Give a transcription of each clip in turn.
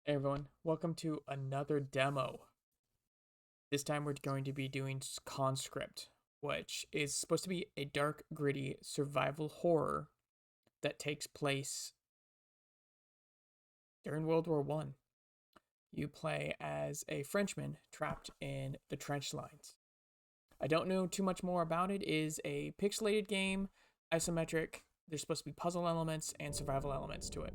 Hey everyone, welcome to another demo. This time we're going to be doing Conscript, which is supposed to be a dark, gritty survival horror that takes place during World War I. You play as a Frenchman trapped in the trench lines. I don't know too much more about it. It is a pixelated game, isometric. There's supposed to be puzzle elements and survival elements to it.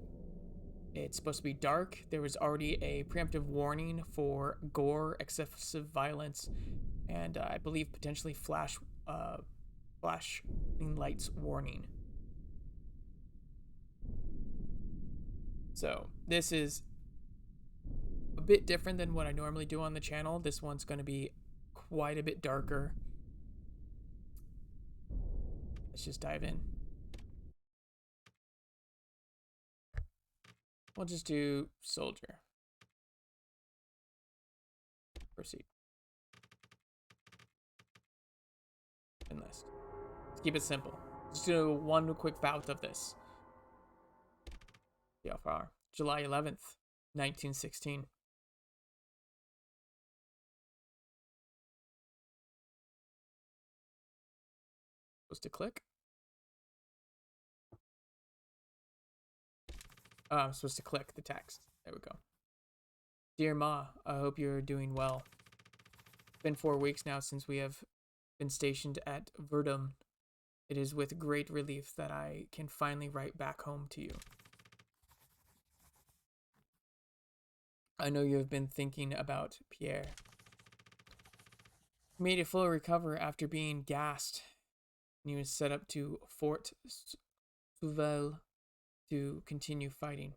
It's supposed to be dark. There was already a preemptive warning for gore, excessive violence, and I believe potentially flashing lights warning. So this is a bit different than what I normally do on the channel. This one's going to be quite a bit darker. Let's just dive in. We'll just do soldier. Proceed. Enlist. Let's keep it simple. Let's do one quick bout of this. See how far. July 11th, 1916. Supposed to click. Oh, I'm supposed to click the text. There we go. Dear Ma, I hope you're doing well. It's been 4 weeks now since we have been stationed at Verdun. It is with great relief that I can finally write back home to you. I know you have been thinking about Pierre. He made a full recover after being gassed, and he was set up to Fort Suvel to continue fighting.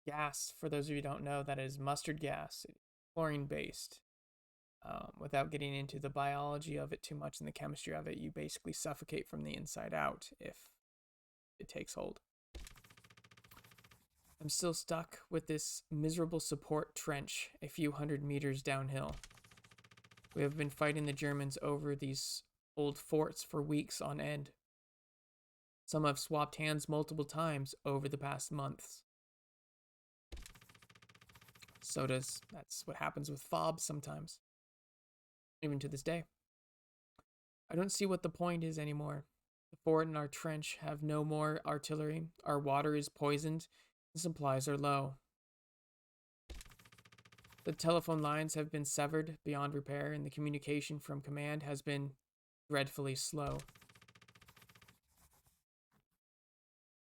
Gas, for those of you who don't know, that is mustard gas, chlorine based. Without getting into the biology of it too much and the chemistry of it, you basically suffocate from the inside out if it takes hold. I'm still stuck with this miserable support trench a few hundred meters downhill. We have been fighting the Germans over these old forts for weeks on end. Some have swapped hands multiple times over the past months. That's what happens with FOBs sometimes. Even to this day. I don't see what the point is anymore. The fort and our trench have no more artillery, our water is poisoned, and supplies are low. The telephone lines have been severed beyond repair, and the communication from command has been dreadfully slow.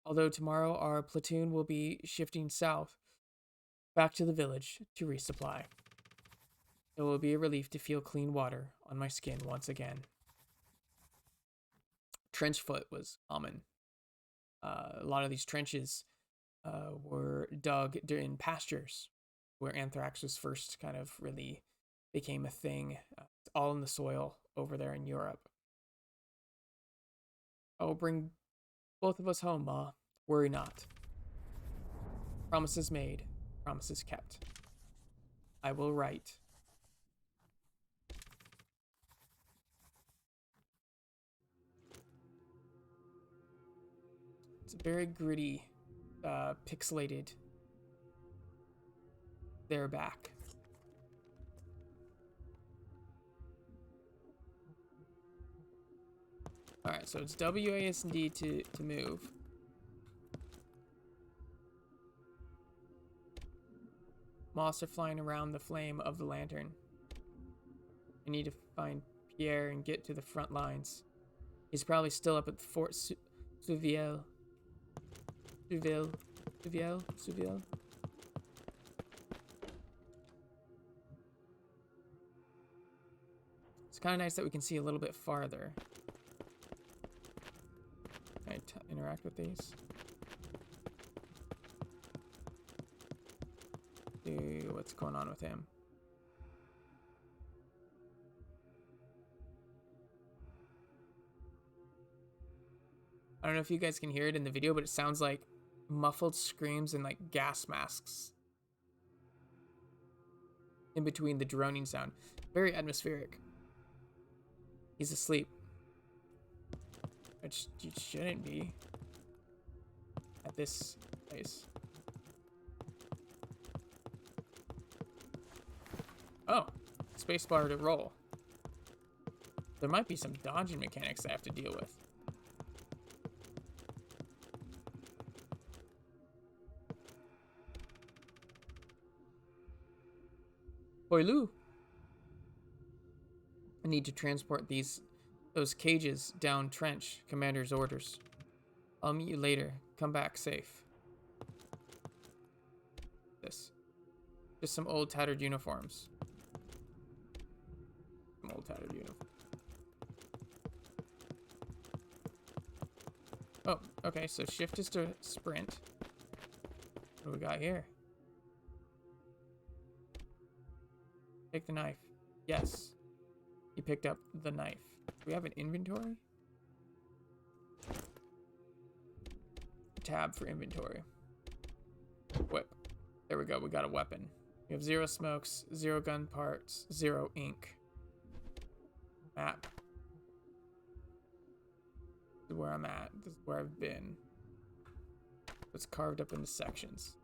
Although tomorrow our platoon will be shifting south, back to the village to resupply. It will be a relief to feel clean water on my skin once again. Trench foot was common. A lot of these trenches were dug in pastures where anthrax was first kind of really became a thing. All in the soil over there in Europe. I will bring both of us home, Ma. Worry not. Promises made, promises kept. I will write. It's very gritty, pixelated. They're back. Alright, so it's WASD to move. Moths are flying around the flame of the lantern. I need to find Pierre and get to the front lines. He's probably still up at Fort Suvel. Suvel. It's kind of nice that we can see a little bit farther. Can I interact with these? See what's going on with him. I don't know if you guys can hear it in the video, but it sounds like muffled screams and like gas masks in between the droning sound. Very atmospheric. He's asleep. Which you shouldn't be at this place. spacebar to roll. There might be some dodging mechanics I have to deal with. Hoiloo! I need to transport those cages down trench. Commander's orders. I'll meet you later. Come back safe. This. Just some old tattered uniforms. Some old tattered uniforms. Oh, okay, so shift is to sprint. What do we got here? Take the knife. Yes. He picked up the knife. Do we have an inventory? Tab for inventory. Whip. There we go, we got a weapon. We have 0 smokes, 0 gun parts, 0 ink. Map. This is where I'm at. This is where I've been. It's carved up into sections.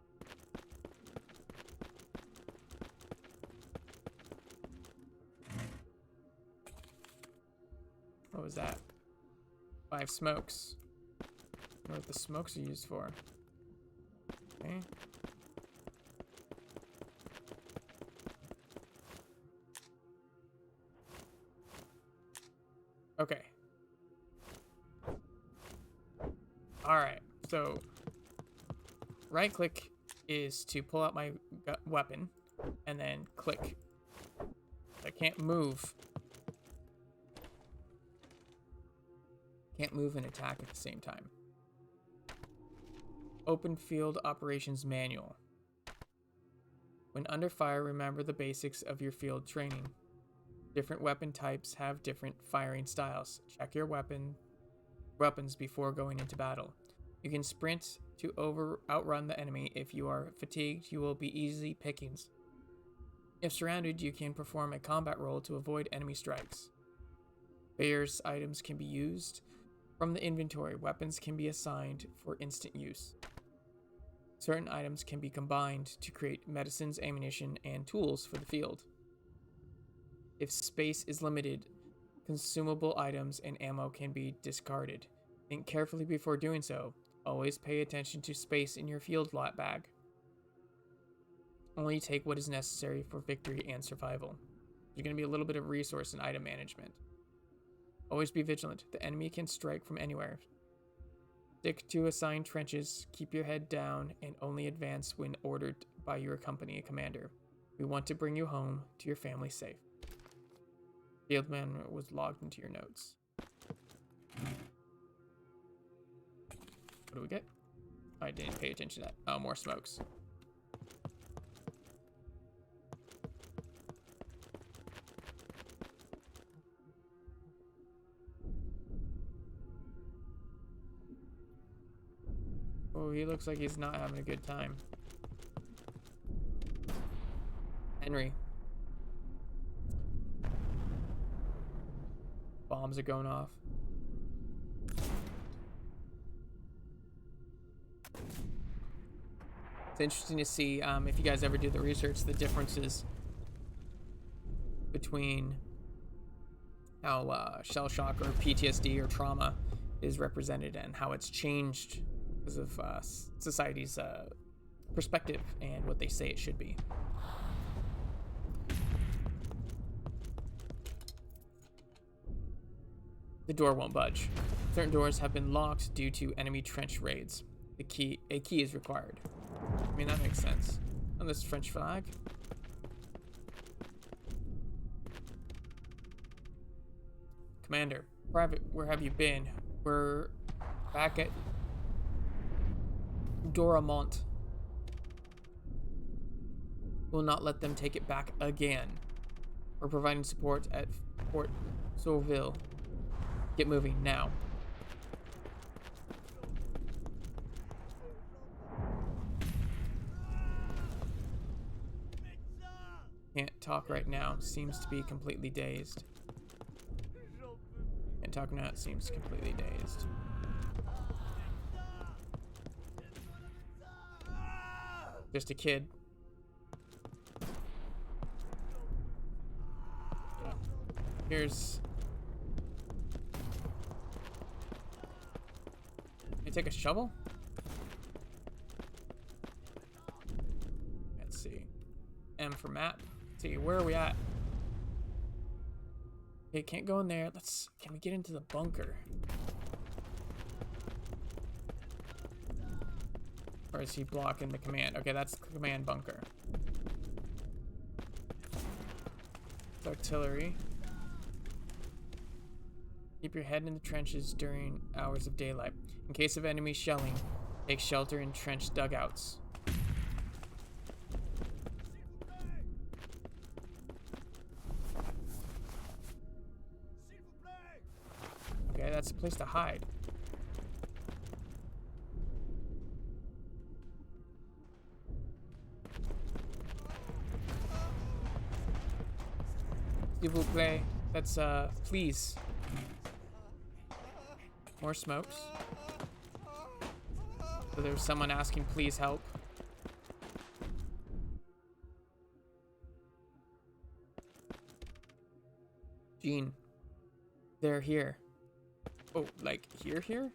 What was that? 5 smokes. I don't know what the smokes are used for. Okay. Okay. Alright, so right click is to pull out my weapon, and then click. I can't move. Can't move and attack at the same time. Open Field Operations Manual. When under fire, remember the basics of your field training. Different weapon types have different firing styles. Check your weapons before going into battle. You can sprint to outrun the enemy. If you are fatigued, you will be easy pickings. If surrounded, you can perform a combat roll to avoid enemy strikes. Various items can be used from the inventory. Weapons can be assigned for instant use. Certain items can be combined to create medicines, ammunition, and tools for the field. If space is limited, consumable items and ammo can be discarded. Think carefully before doing so. Always pay attention to space in your field lot bag. Only take what is necessary for victory and survival. There's going to be a little bit of resource and item management. Always be vigilant. The enemy can strike from anywhere. Stick to assigned trenches, keep your head down, and only advance when ordered by your company commander. We want to bring you home to your family safe. Fieldman was logged into your notes. What do we get? I didn't pay attention to that. Oh, more smokes. Oh, he looks like he's not having a good time. Henry. Bombs are going off. It's interesting to see, if you guys ever do the research, the differences between how shell shock or PTSD or trauma is represented and how it's changed because of society's perspective and what they say it should be. The door won't budge. Certain doors have been locked due to enemy trench raids. A key is required. I mean, that makes sense. On this French flag. Commander, Private, where have you been? We're back at Doramont. We'll not let them take it back again. We're providing support at Fort Sauville. Get moving now. Can't talk right now. Seems to be completely dazed. Can't talk now. It seems completely dazed. Just a kid. Here's... Can I take a shovel? Let's see. M for map. Let's see, where are we at? Okay, can't go in there. Can we get into the bunker? Or is he blocking the command? Okay, that's the command bunker. It's artillery. Keep your head in the trenches during hours of daylight. In case of enemy shelling, take shelter in trench dugouts. Okay, that's a place to hide. S'il vous plaît. That's, please. More smokes. So there's someone asking, please help. Gene. They're here. Oh, like here?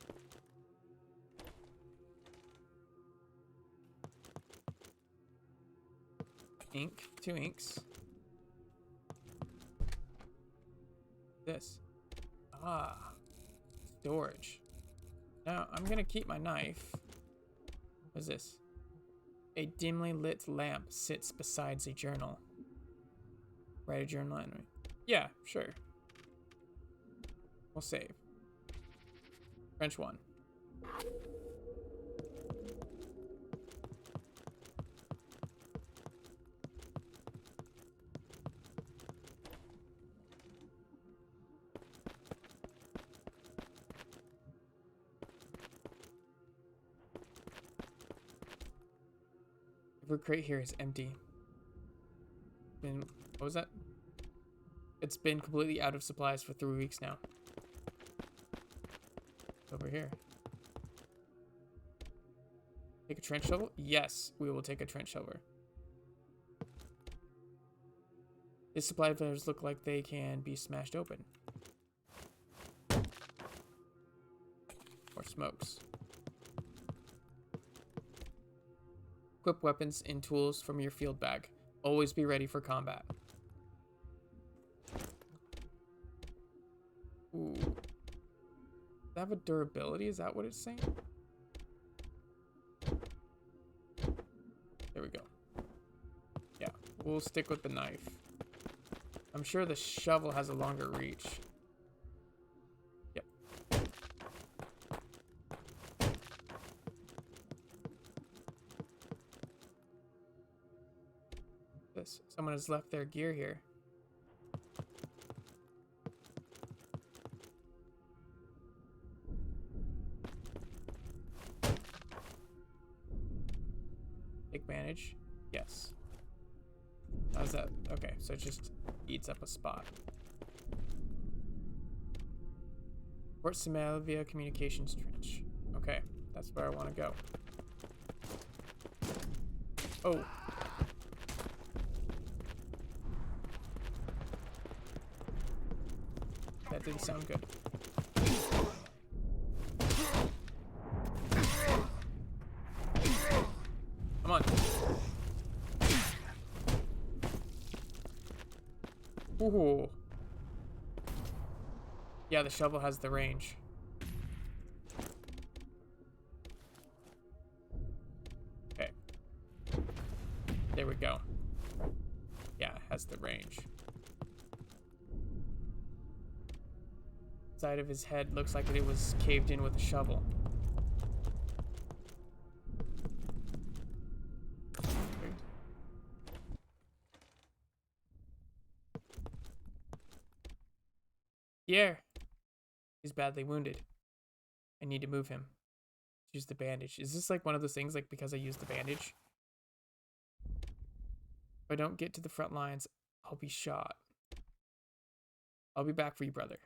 Ink. 2 inks. This. Ah. Storage. Now, I'm gonna keep my knife. What's this? A dimly lit lamp sits beside a journal. Write a journal entry. Yeah, sure. We'll save. French 1. Every crate here is empty. What was that? It's been completely out of supplies for 3 weeks now. Over here. Take a trench shovel? Yes, we will take a trench shovel. These supply bins look like they can be smashed open. Or smokes. Equip weapons and tools from your field bag. Always be ready for combat. Ooh. Does that have a durability? Is that what it's saying? There we go. Yeah, we'll stick with the knife. I'm sure the shovel has a longer reach. Yep. Someone has left their gear here. Take bandage. Yes. How's that? Okay, so it just eats up a spot. Fort Somalia Communications Trench. Okay, that's where I want to go. Oh. That didn't sound good. Come on. Ooh. Yeah, the shovel has the range. Okay. There we go. Yeah, it has the range. Side of his head looks like it was caved in with a shovel. Pierre! He's badly wounded. I need to move him. Use the bandage. Is this like one of those things, like because I used the bandage? If I don't get to the front lines, I'll be shot. I'll be back for you, brother.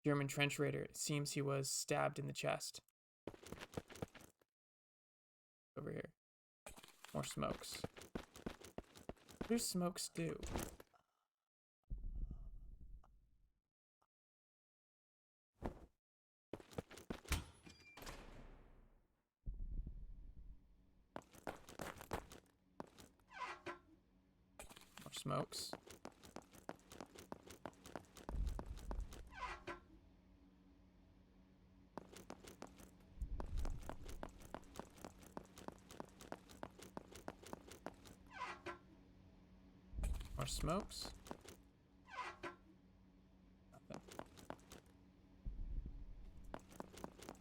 German trench raider. It seems he was stabbed in the chest. Over here. More smokes. What do smokes do? More smokes. More smokes. Nothing.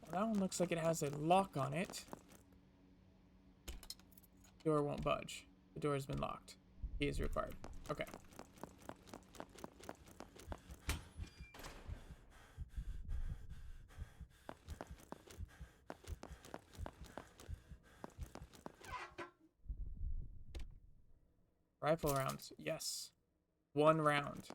Well, that one looks like it has a lock on it. Door won't budge. The door has been locked. Key is required. Okay. Rifle rounds. Yes. 1 round.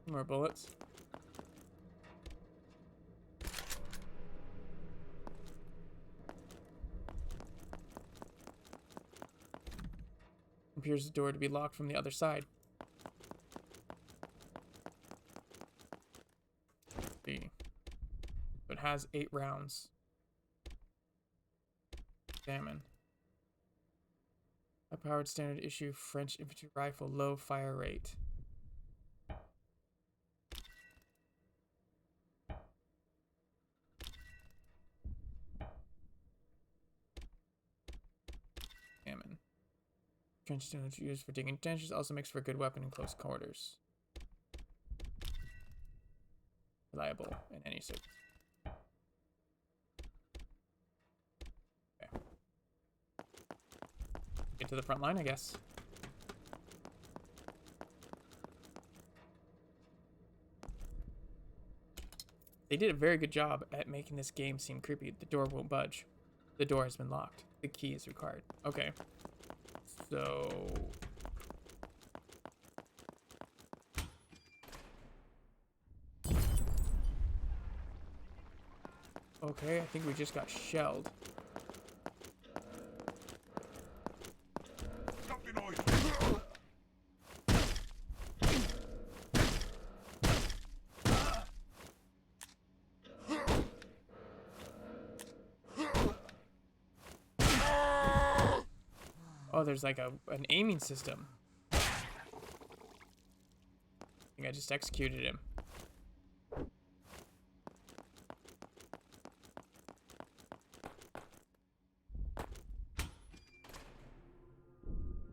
More bullets. Appears the door to be locked from the other side. B. It has 8 rounds. Examine. A powered standard issue French infantry rifle, low fire rate. Examine. Trench standard used for digging trenches, also makes for a good weapon in close quarters. Reliable in any circumstance. Okay. Get to the front line, I guess. They did a very good job at making this game seem creepy. The door won't budge. The door has been locked. The key is required. Okay. So... okay, I think we just got shelled. Oh, there's like an aiming system. I think I just executed him.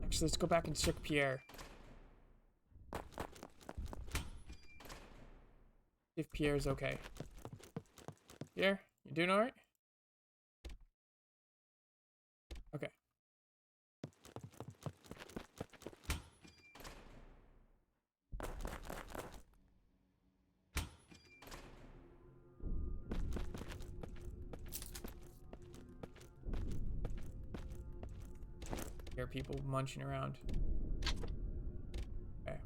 Actually, let's go back and check Pierre. See if Pierre's okay. Pierre, you doing alright? Okay. Hear people munching around. Okay.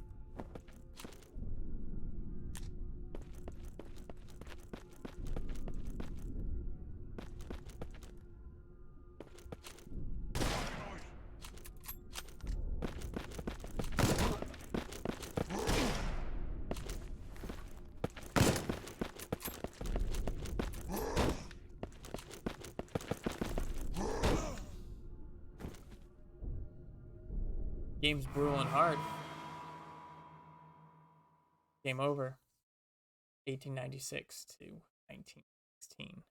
Game's brutal and hard. Game over. 1896 to 1916.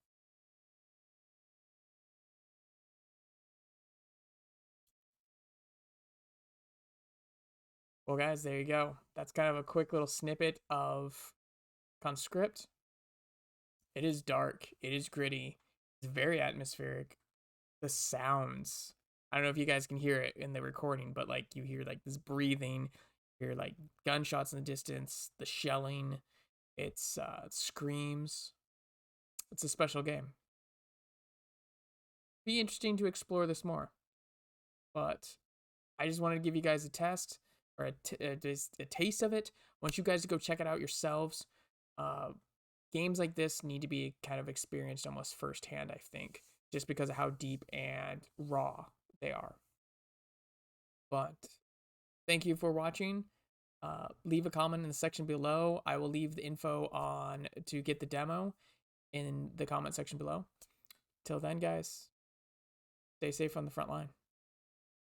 Well, guys, there you go. That's kind of a quick little snippet of Conscript. It is dark. It is gritty. It's very atmospheric. The sounds. I don't know if you guys can hear it in the recording, but like you hear like this breathing, you hear like gunshots in the distance, the shelling, it's screams. It's a special game. Be interesting to explore this more. But I just wanted to give you guys a test. or a taste of it. I want you guys to go check it out yourselves. Games like this need to be kind of experienced almost firsthand, I think, just because of how deep and raw they are. But thank you for watching. Leave a comment in the section below. I will leave the info on to get the demo in the comment section below. Till then, guys, stay safe on the front line.